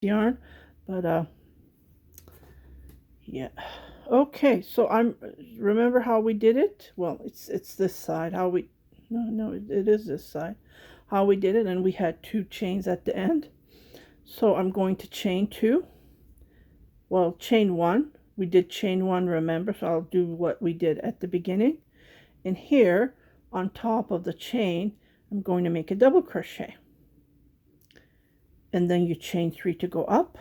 yarn, but yeah. Okay, so I'm remember how we did it? Well, it's this side. How we no, it is this side. How we did it, and we had 2 chains at the end. So I'm going to chain 2. Well, chain 1. We did chain 1, remember? So I'll do what we did at the beginning. And here on top of the chain, I'm going to make a double crochet. And then you chain 3 to go up.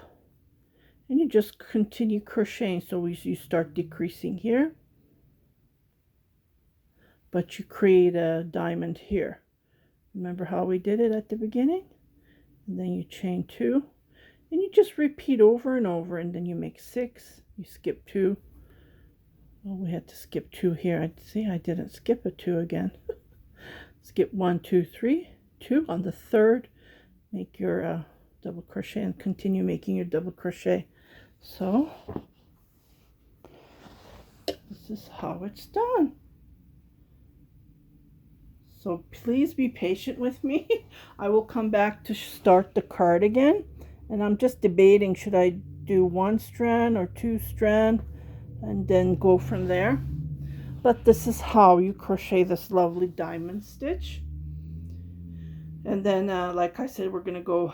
And you just continue crocheting. So you start decreasing here, but you create a diamond here. Remember how we did it at the beginning? And then you chain 2, and you just repeat over and over, and then you make 6. You skip 2. Well, we had to skip 2 here. I see I didn't skip a 2 again. Skip 1, 2, 3, 2 on the third. Make your double crochet and continue making your double crochet. So this is how it's done. So please be patient with me. I will come back to start the card again. And I'm just debating, should I do 1 strand or 2 strand and then go from there. But this is how you crochet this lovely diamond stitch. And then like I said, we're gonna go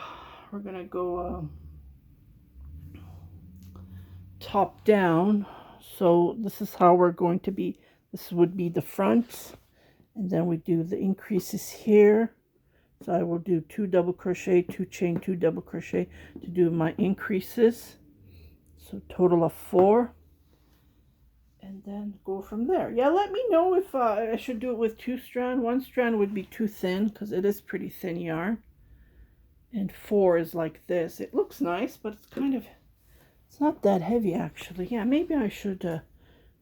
top down. So this is how we're going to be. This would be the front, and then we do the increases here. So I will do 2 double crochet, 2 chain, 2 double crochet to do my increases. So total of 4, and then go from there. Yeah, let me know if I should do it with 2 strand. 1 strand would be too thin because it is pretty thin yarn, and 4 is like this. It looks nice, but it's not that heavy actually. Yeah, maybe I should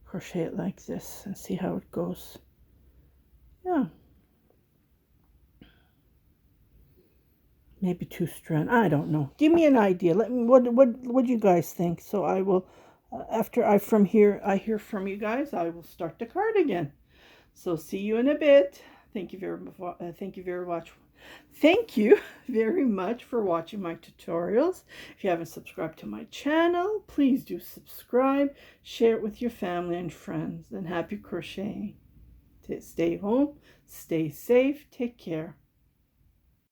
crochet it like this and see how it goes. Yeah, maybe 2 strand. I don't know. Give me an idea. Let me what you guys think. So I will after I hear from you guys, I will start the card again. So see you in a bit. Thank you very much. Thank you very much for watching my tutorials. If you haven't subscribed to my channel, please do subscribe. Share it with your family and friends. And happy crocheting. Stay home, stay safe, take care.